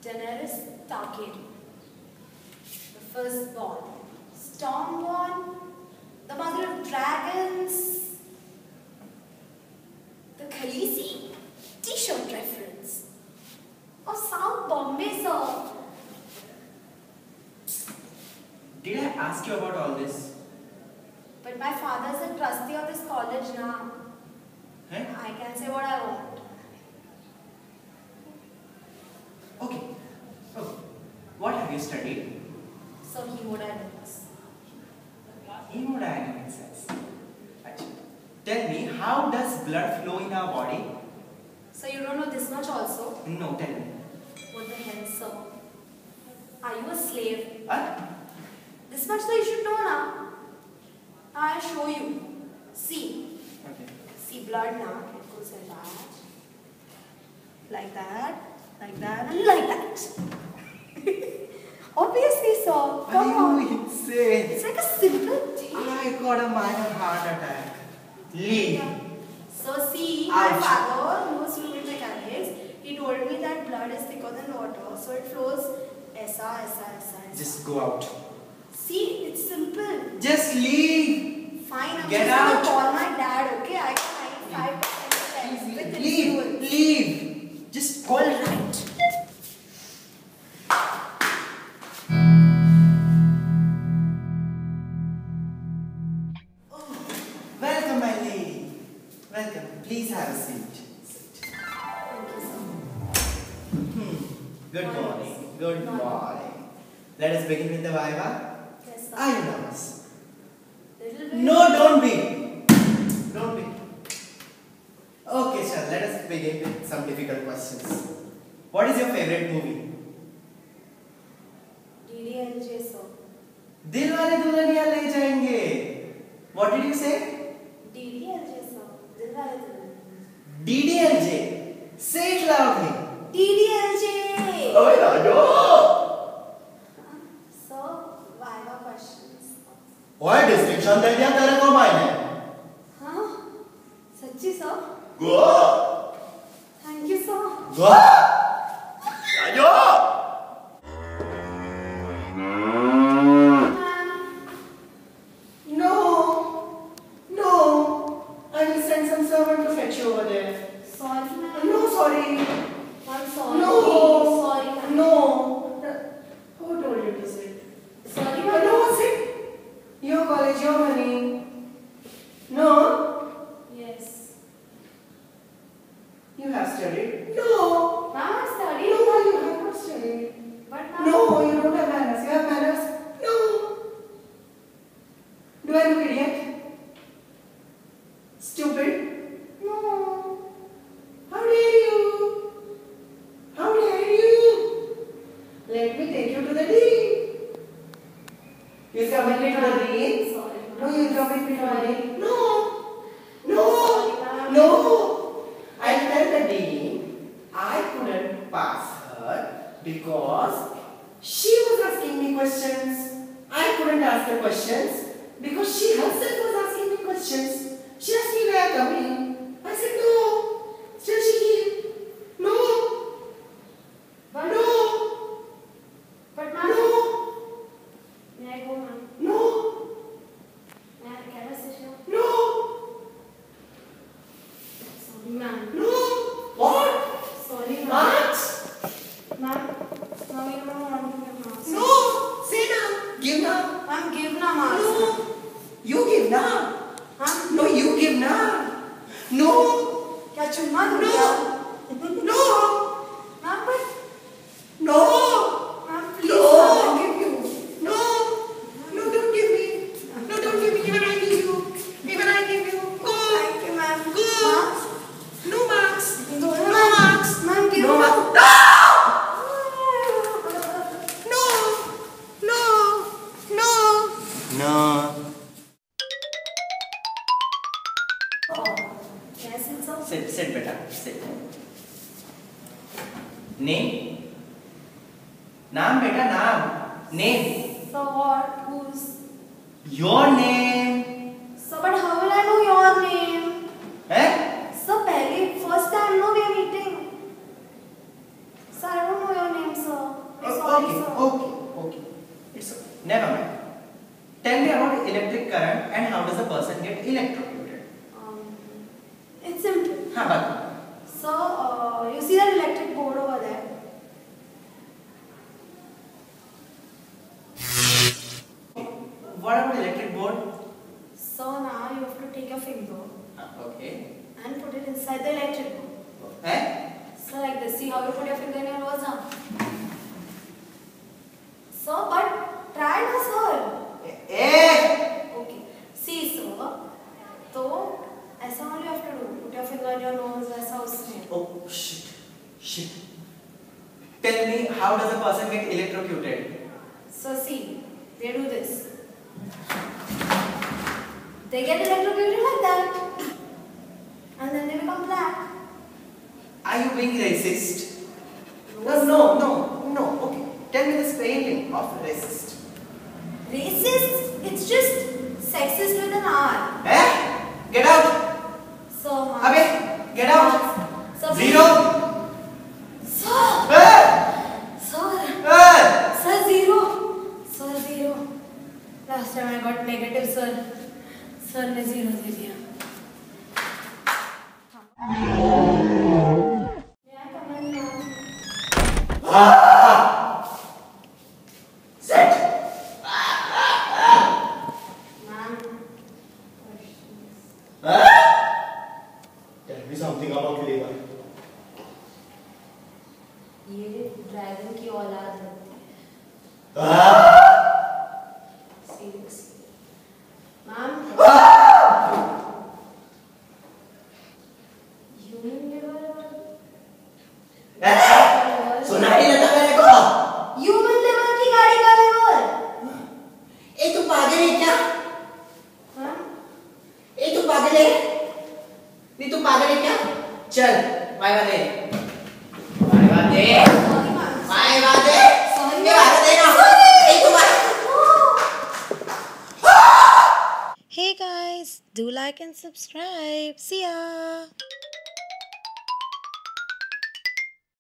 Daenerys Targaryen, the firstborn, Stormborn, the mother of dragons, the Khaleesi T-shirt reference, or South Bombay, sir. Did I ask you about all this? But my father's a trustee of this college now. Huh? I can say what I want. Okay. Oh, what have you studied? So hemodynamics. Hemodynamics. Tell me, how does blood flow in our body? So you don't know this much also? No, tell me. What the hell, sir? Are you a slave? What? This much so you should know now. I'll show you. See. Okay. See blood now. It goes like that. Like that. Like that. And like that. Obviously, sir. Come Are on. you insane? It's like a simple thing. I got a minor heart attack. Leave. So see, Ouch. my father knows fluid mechanics. He told me that blood is thicker than water, so it flows aisa. Just go out. See, it's simple. Just leave. Fine, I'm Get just out. gonna call my dad, okay? I got 95% chance with Leave. Leave. Just go. Alright. Welcome, my lady. Welcome. Please have a seat. Thank you, sir. Good morning. Good morning. Let us begin with the Viva. Yes, sir. Are you nervous? Little bit. No, don't be. Don't be. Okay, sir. Let us begin with some difficult questions. What is your favorite movie? DDLJ, sir. दिल वाले दुल्हनिया ले जाएंगे. What did you say? DDLJ, sir. Dil wale dulhaniya. DDLJ. Say it loudly. DDLJ. Oh, no. Sir, Viva questions. Why distinction दे दिया तेरे को मैंने? हाँ? सच्ची, sir? Go. Thank you, sir. Go. Ayo. No. No. I will send some servant to fetch you over there. Sorry, ma'am. No, sorry. I'm sorry. No. Sorry, ma'am. No. Who told you to sit? Sorry, ma'am. No, sit. Your college, your money. No. Yes. You have studied. No. Ma'am, I studied. No, you have not studied. But ma'am. No, you don't have manners. You have manners. No. Do I look idiot? Stupid? No. How dare you? How dare you? Let me take you to the dean. You come with me to the dean? Sorry, No, ma'am. you come with me to the dean. No. Sorry, No. ma'am. No. I tell the dean I couldn't pass her because she was asking me questions. I couldn't ask her questions because she herself was asking me questions. She asked me where I come in. I said no. Still she came. No. But, No. but ma'am. No. May I go, ma'am? No. May I get a session? No. Sorry, ma'am. No. What? Sorry, ma'am. What? Ma'am, ma'am, you don't want to give marks. No. Say now. Give now. Ma'am, give na marks. No. You give now. Huh? No, you give now. No. क्या चुम्मा दूँ No. क्या? No. Ma'am, but No. ma'am, please, No. ma'am, I'll give you. No. No, don't give me. No, don't give me. Even I give you. Even I give you. Go. Thank you, ma'am. Go. Marks? No marks. No No marks. Ma'am, give No me. marks. No. No. No. No. Oh, yes, it's so. Sit, beta. Sit. Name? नाम बेटा नाम. Name. So what? Who's? Your name. So, but how will I know your name? Eh? So, first time no we are meeting. So I don't know your name, sir. okay, okay. It's okay. Never mind. Tell me about electric current and how does a person get electrocuted? It's simple. हाँ बात. So, you see that electric board over there? What about electric board? So now you have to take your finger Okay. and put it inside the electric board. Eh? So like this. See how you put your finger in your nose now? So, but try na, sir. Okay. See, sir. So, ऐसा only you have to do. Put your finger in your nose. ऐसा उसमें. Oh shit. Tell me, how does a person get electrocuted? So see, they do this. They get electrocuted like that, and then they become black. Are you being racist? No. Okay. Tell me the spelling of racist. Racist? It's just sexist with an R. Eh? Get out. So, Abey, get out. So, Zero. Sir. Eh? Sir. Eh? Sir, zero. Sir, zero. Last time I got negative, sir. Sir ने zero दे दिया. May I come in now? Set. Ma'am. Tell me something about liver. ये dragon की औलाद लगती है. Seriously. Ma'am. Human liver. सुनाई देता मेरे को. Human liver की गाड़ी का liver. ए तू पागल है क्या? हाँ? ए तू पागल है? नहीं तू पागल है क्या? चल, वाइवा दे. वाइवा दे. Sorry, ma'am. वाइवा दे. Sorry, ये वाइवा दे ना. ए तू Hey guys, do like and subscribe. See ya!